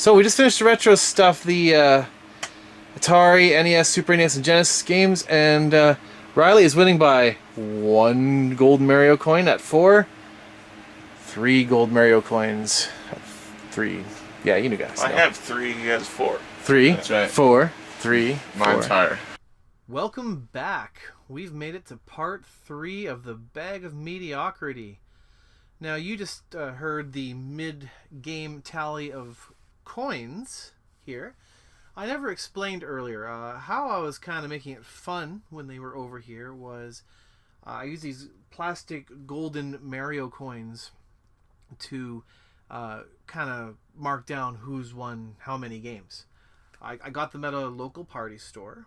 So we just finished the retro stuff, the Atari, NES, Super NES, and Genesis games, and Riley is winning by 1 gold Mario coin at 4, 3 gold Mario coins at 3. Yeah, you guys know. I have 3, he has 4. 3, That's right. 4, 3, Mine's 4. higher. Welcome back. We've made it to part 3 of the Bag of Mediocrity. Now, you just heard the mid-game tally of coins here. I never explained earlier how I was kind of making it fun when they were over here was I used these plastic golden Mario coins to kind of mark down who's won how many games. I got them at a local party store,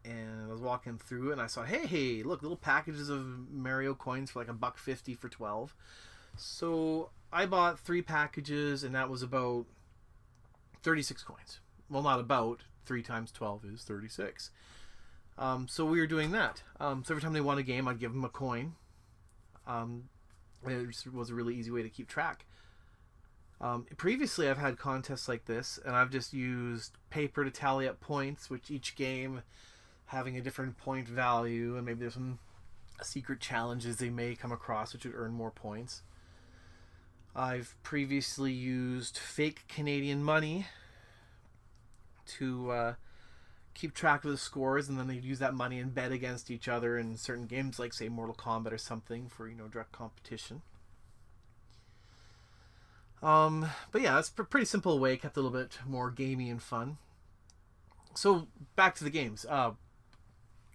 and I was walking through and I saw, hey, look, little packages of Mario coins for like $1.50 for 12. So I bought 3 packages, and that was about 36 coins. Well, not about. 3 times 12 is 36. So we were doing that. So every time they won a game, I'd give them a coin. It just was a really easy way to keep track. Previously, I've had contests like this, and I've just used paper to tally up points, which each game having a different point value, and maybe there's some secret challenges they may come across which would earn more points. I've previously used fake Canadian money to keep track of the scores, and then they'd use that money and bet against each other in certain games, like say Mortal Kombat or something, for direct competition. But yeah, it's a pretty simple way, kept a little bit more gamey and fun. So back to the games.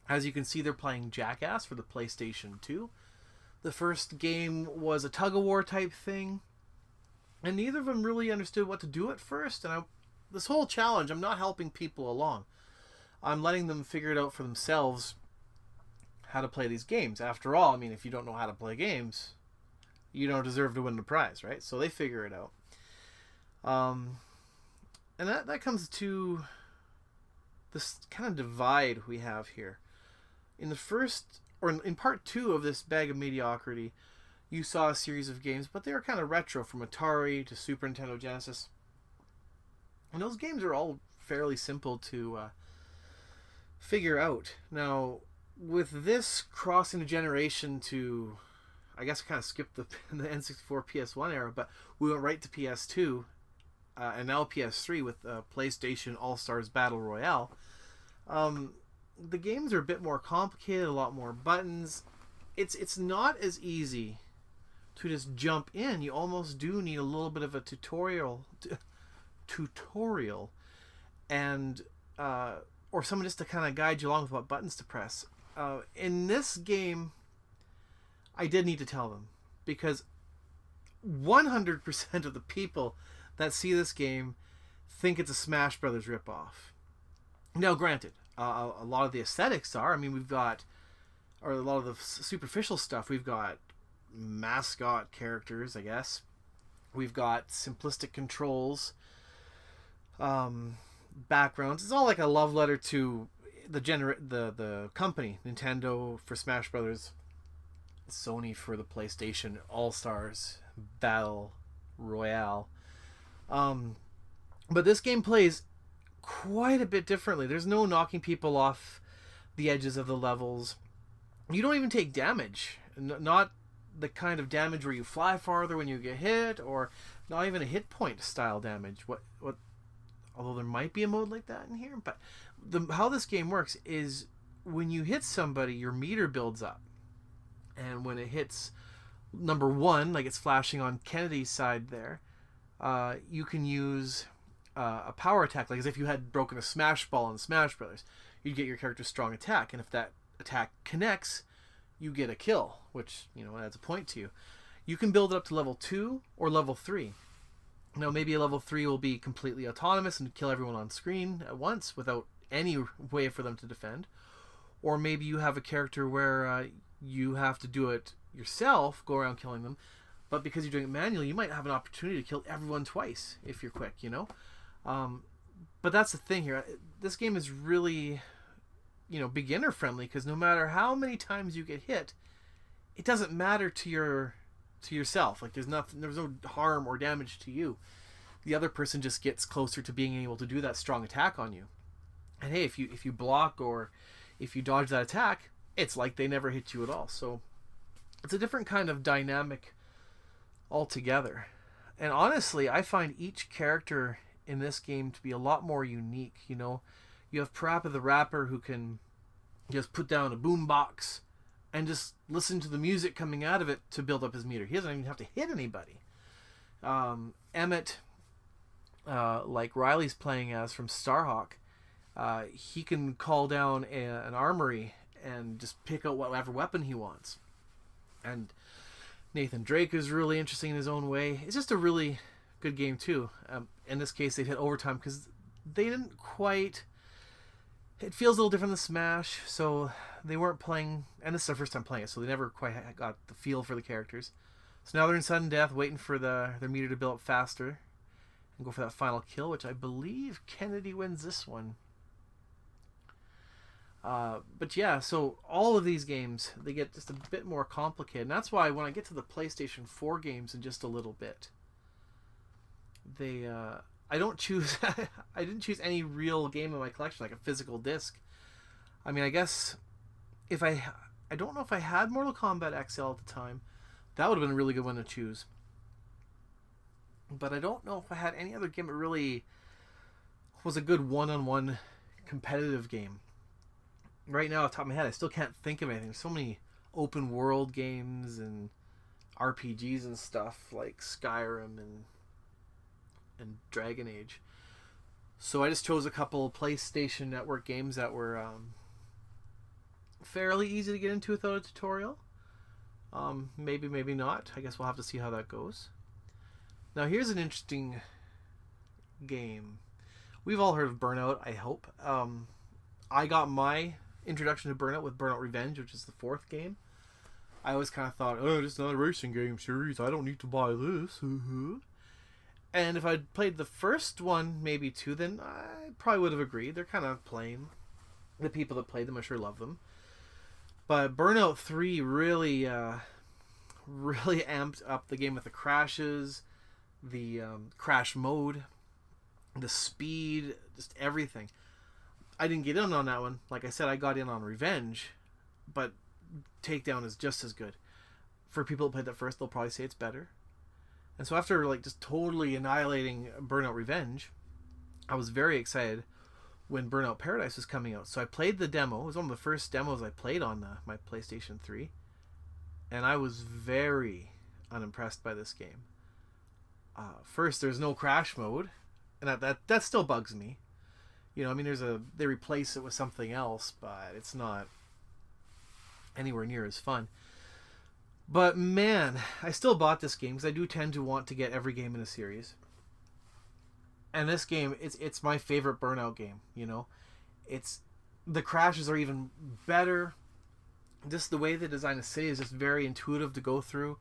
As you can see, they're playing Jackass for the PlayStation 2. The first game was a tug-of-war type thing, and neither of them really understood what to do at first. And this whole challenge, I'm not helping people along. I'm letting them figure it out for themselves how to play these games. After all, I mean, if you don't know how to play games, you don't deserve to win the prize, right? So they figure it out. And that comes to this kind of divide we have here. In the first, or in part 2 of this Bag of Mediocrity, you saw a series of games, but they were kind of retro, from Atari to Super Nintendo, Genesis. And those games are all fairly simple to figure out. Now, with this crossing the generation to, I guess I kind of skipped the N64 PS1 era, but we went right to PS2 and now PS3 with PlayStation All-Stars Battle Royale. The games are a bit more complicated, a lot more buttons. It's not as easy to just jump in. You almost do need a little bit of a tutorial, and or someone just to kind of guide you along with what buttons to press. In this game, I did need to tell them, because 100% of the people that see this game think it's a Smash Brothers ripoff. Now, granted, a lot of the aesthetics are. I mean, we've got, or a lot of the superficial stuff, we've got mascot characters, I guess. We've got simplistic controls, backgrounds. It's all like a love letter to the company, Nintendo for Smash Brothers, Sony for the PlayStation All-Stars Battle Royale. But this game plays quite a bit differently. There's no knocking people off the edges of the levels. You don't even take damage. Not the kind of damage where you fly farther when you get hit, or not even a hit point style damage. Although there might be a mode like that in here, but how this game works is when you hit somebody, your meter builds up, and when it hits number 1, like it's flashing on Kennedy's side there, you can use a power attack, like as if you had broken a smash ball in Smash Brothers. You'd get your character's strong attack, and if that attack connects, you get a kill, which adds a point to you. You can build it up to level 2 or level 3. Now, maybe a level 3 will be completely autonomous and kill everyone on screen at once without any way for them to defend. Or maybe you have a character where you have to do it yourself, go around killing them, but because you're doing it manually, you might have an opportunity to kill everyone twice if you're quick, But that's the thing here. This game is really, beginner friendly, because no matter how many times you get hit, it doesn't matter to yourself. Like there's no harm or damage to you. the other person just gets closer to being able to do that strong attack on you. And hey, if you block or if you dodge that attack, it's like they never hit you at all. So it's a different kind of dynamic altogether. And honestly, I find each character in this game to be a lot more unique. You know, you have Parappa the Rapper, who can just put down a boombox and just listen to the music coming out of it to build up his meter. He doesn't even have to hit anybody. Emmett, like Riley's playing as from Starhawk, he can call down an armory and just pick out whatever weapon he wants. And Nathan Drake is really interesting in his own way. It's just a really good game too. In this case, they hit overtime because they didn't quite... It feels a little different than Smash, so they weren't playing... And this is their first time playing it, so they never quite got the feel for the characters. So now they're in sudden death, waiting for their meter to build up faster and go for that final kill, which I believe Kennedy wins this one. But yeah, so all of these games, they get just a bit more complicated. And that's why when I get to the PlayStation 4 games in just a little bit, I don't choose... I didn't choose any real game in my collection, like a physical disc. I mean, I guess if I don't know if I had Mortal Kombat XL at the time. That would have been a really good one to choose. But I don't know if I had any other game that really was a good one-on-one competitive game. Right now, off the top of my head, I still can't think of anything. There's so many open world games and RPGs and stuff like Skyrim and Dragon Age. So I just chose a couple PlayStation Network games that were fairly easy to get into without a tutorial. Maybe not. I guess we'll have to see how that goes. Now here's an interesting game. We've all heard of Burnout, I hope. I got my introduction to Burnout with Burnout Revenge, which is the 4th game. I always kind of thought, oh, just another racing game series. I don't need to buy this. And if I'd played the first one, maybe 2, then I probably would have agreed. They're kind of plain. The people that played them, I sure love them. But Burnout 3 really amped up the game with the crashes, the crash mode, the speed, just everything. I didn't get in on that one. Like I said, I got in on Revenge, but Takedown is just as good. For people that played that first, they'll probably say it's better. And so after like just totally annihilating Burnout Revenge, I was very excited when Burnout Paradise was coming out. So I played the demo. It was one of the first demos I played on my PlayStation 3. And I was very unimpressed by this game. First, there's no crash mode. And that still bugs me. You know, I mean, they replace it with something else, but it's not anywhere near as fun. But man, I still bought this game because I do tend to want to get every game in a series. And this game, it's my favorite Burnout game. You know, the crashes are even better. Just the way they design a city is just very intuitive to go through.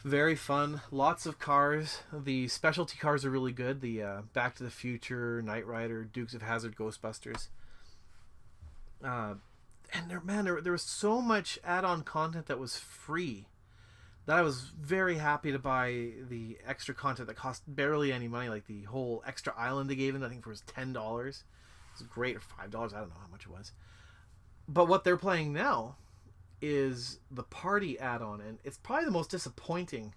Very fun. Lots of cars. The specialty cars are really good. The Back to the Future, Knight Rider, Dukes of Hazzard, Ghostbusters. And there was so much add-on content that was free that I was very happy to buy the extra content that cost barely any money, like the whole extra island they gave in. I think it was $10. It was great, or $5. I don't know how much it was. But what they're playing now is the party add-on, and it's probably the most disappointing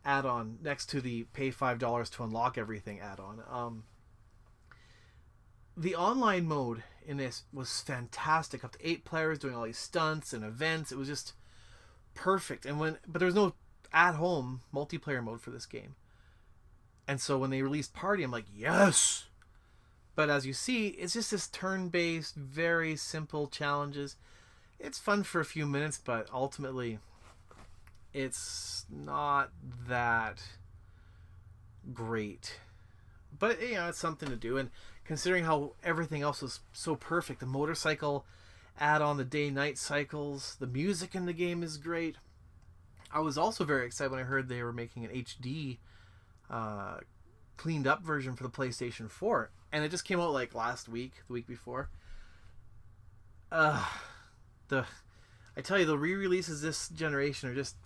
add-on next to the pay $5 to unlock everything add-on. The online mode in this was fantastic, up to 8 players doing all these stunts and events. It was just perfect. But there's no at-home multiplayer mode for this game, and so when they released party, I'm like, yes. But as you see, it's just this turn-based, very simple challenges. It's fun for a few minutes, but ultimately it's not that great. But, you know, it's something to do. And considering how everything else was so perfect, the motorcycle add-on, the day-night cycles, the music in the game is great. I was also very excited when I heard they were making an HD cleaned up version for the PlayStation 4. And it just came out like last week, the week before. I tell you, the re-releases this generation are just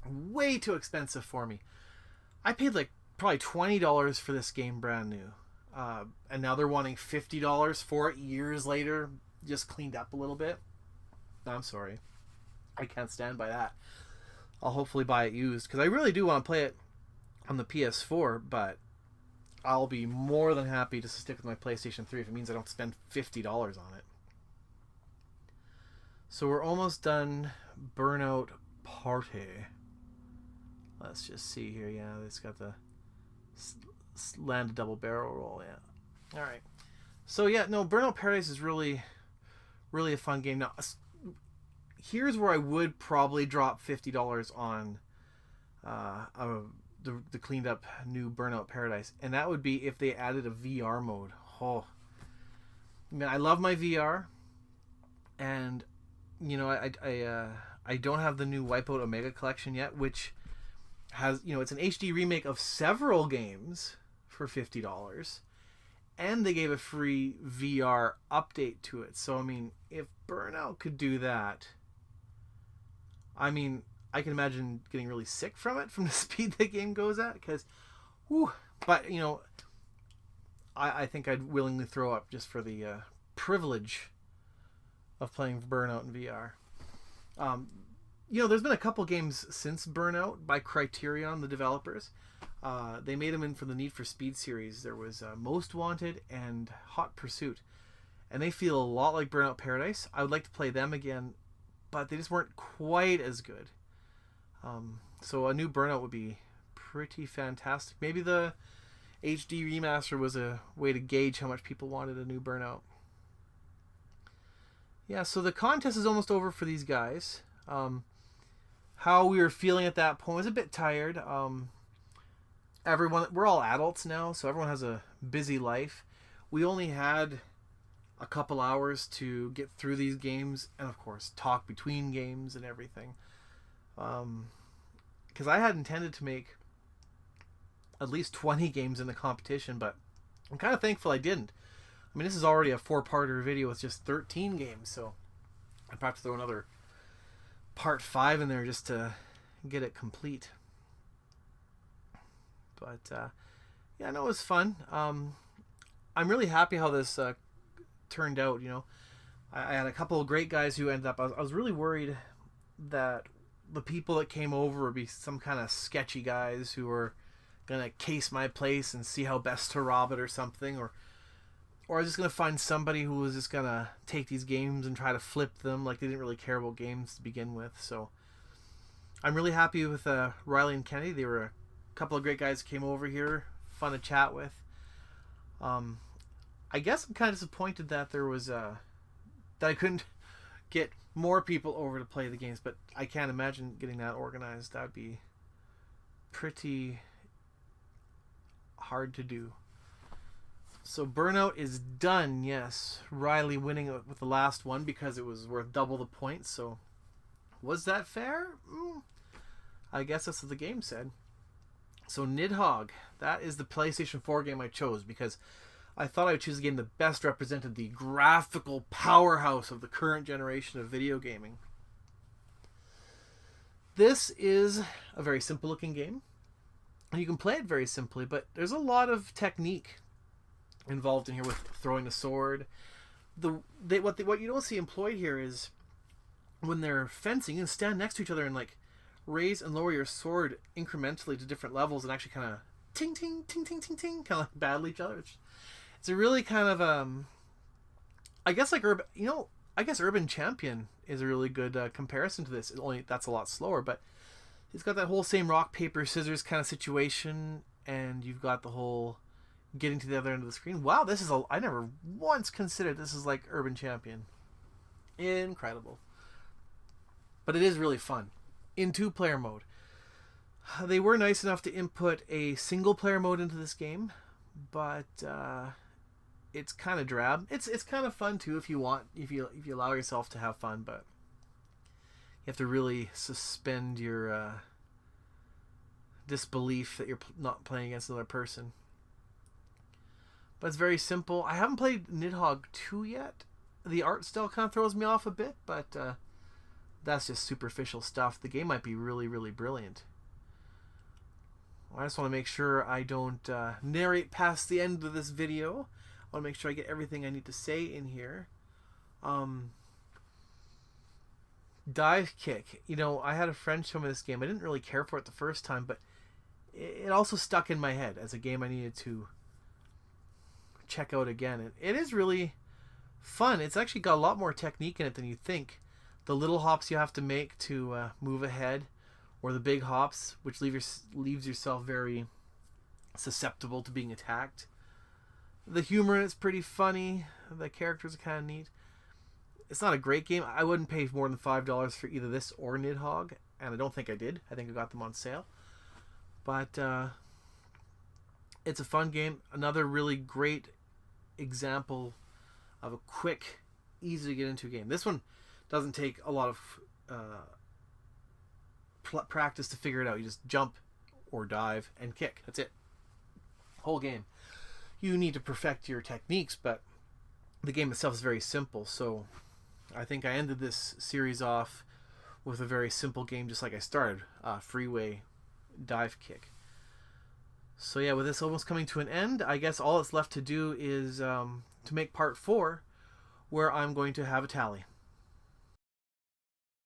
way too expensive for me. I paid like probably $20 for this game brand new. And now they're wanting $50 for it years later, just cleaned up a little bit. I'm sorry. I can't stand by that. I'll hopefully buy it used, because I really do want to play it on the PS4, but I'll be more than happy to stick with my PlayStation 3 if it means I don't spend $50 on it. So we're almost done Burnout Party. Let's just see here. Yeah, it's got the land a double barrel roll. Yeah. All right. So yeah, no, Burnout Paradise is really, really a fun game. Now, here's where I would probably drop $50 on the cleaned up new Burnout Paradise, and that would be if they added a VR mode. Oh, I mean, I love my VR, and you know, I don't have the new Wipeout Omega collection yet, which has, you know, it's an HD remake of several games for $50, and they gave a free VR update to it. So I mean, if Burnout could do that, I mean, I can imagine getting really sick from it, from the speed the game goes at, because, whew, but you know, I think I'd willingly throw up just for the privilege of playing Burnout in VR. You know, there's been a couple games since Burnout by Criterion, the developers. They made them in for the Need for Speed series. There was Most Wanted and Hot Pursuit, and they feel a lot like Burnout Paradise. I would like to play them again, but they just weren't quite as good. So a new Burnout would be pretty fantastic. Maybe the HD remaster was a way to gauge how much people wanted a new Burnout. Yeah, so the contest is almost over for these guys. How we were feeling at that point was a bit tired. We're all adults now, so everyone has a busy life. We only had a couple hours to get through these games, and of course talk between games and everything. Because I had intended to make at least 20 games in the competition, but I'm kind of thankful I didn't. I mean, this is already a 4-parter video with just 13 games, so I'd probably have to throw another part 5 in there just to get it complete. But yeah, no, it was fun. I'm really happy how this turned out. You know, I had a couple of great guys who ended up. I was really worried that the people that came over would be some kind of sketchy guys who were gonna case my place and see how best to rob it or something, or I was just gonna find somebody who was just gonna take these games and try to flip them, like they didn't really care about games to begin with. So I'm really happy with Riley and Kennedy. They were a couple of great guys who came over here, fun to chat with. I guess I'm kind of disappointed that there was that I couldn't get more people over to play the games, but I can't imagine getting that organized. That'd be pretty hard to do. So Burnout is done, yes. Riley winning with the last one because it was worth double the points. So was that fair? I guess that's what the game said. So Nidhogg, that is the PlayStation 4 game I chose because I thought I would choose a game that best represented the graphical powerhouse of the current generation of video gaming. This is a very simple looking game, and you can play it very simply, but there's a lot of technique involved in here with throwing the sword. What you don't see employed here is when they're fencing, you can stand next to each other and like raise and lower your sword incrementally to different levels and actually kind of ting ting ting ting ting ting kind of like battle each other. It's a really kind of I guess like Urban Champion is a really good comparison to this. Only that's a lot slower, but it's got that whole same rock paper scissors kind of situation, and you've got the whole getting to the other end of the screen. Wow, I never once considered this is like Urban Champion. Incredible. But it is really fun in 2-player mode. They were nice enough to input a single-player mode into this game, but it's kind of drab. It's kind of fun too if you allow yourself to have fun, but you have to really suspend your disbelief that you're not playing against another person. But it's very simple. I haven't played Nidhogg 2 yet. The art style kind of throws me off a bit, but that's just superficial stuff. The game might be really, really brilliant. I just want to make sure I don't narrate past the end of this video. I want to make sure I get everything I need to say in here. Dive kick. You know, I had a friend show me this game. I didn't really care for it the first time, but it also stuck in my head as a game I needed to check out again. It is really fun. It's actually got a lot more technique in it than you think. The little hops you have to make to move ahead, or the big hops, which leaves yourself very susceptible to being attacked. The humor is pretty funny. The characters are kind of neat. It's not a great game. I wouldn't pay more than $5 for either this or Nidhogg, and I don't think I did. I think I got them on sale. But it's a fun game. Another really great example of a quick, easy to get into game. This one doesn't take a lot of practice to figure it out. You just jump or dive and kick. That's it. Whole game. You need to perfect your techniques, but the game itself is very simple. So I think I ended this series off with a very simple game, just like I started. Freeway dive kick. So yeah, with this almost coming to an end, I guess all that's left to do is to make part 4, where I'm going to have a tally.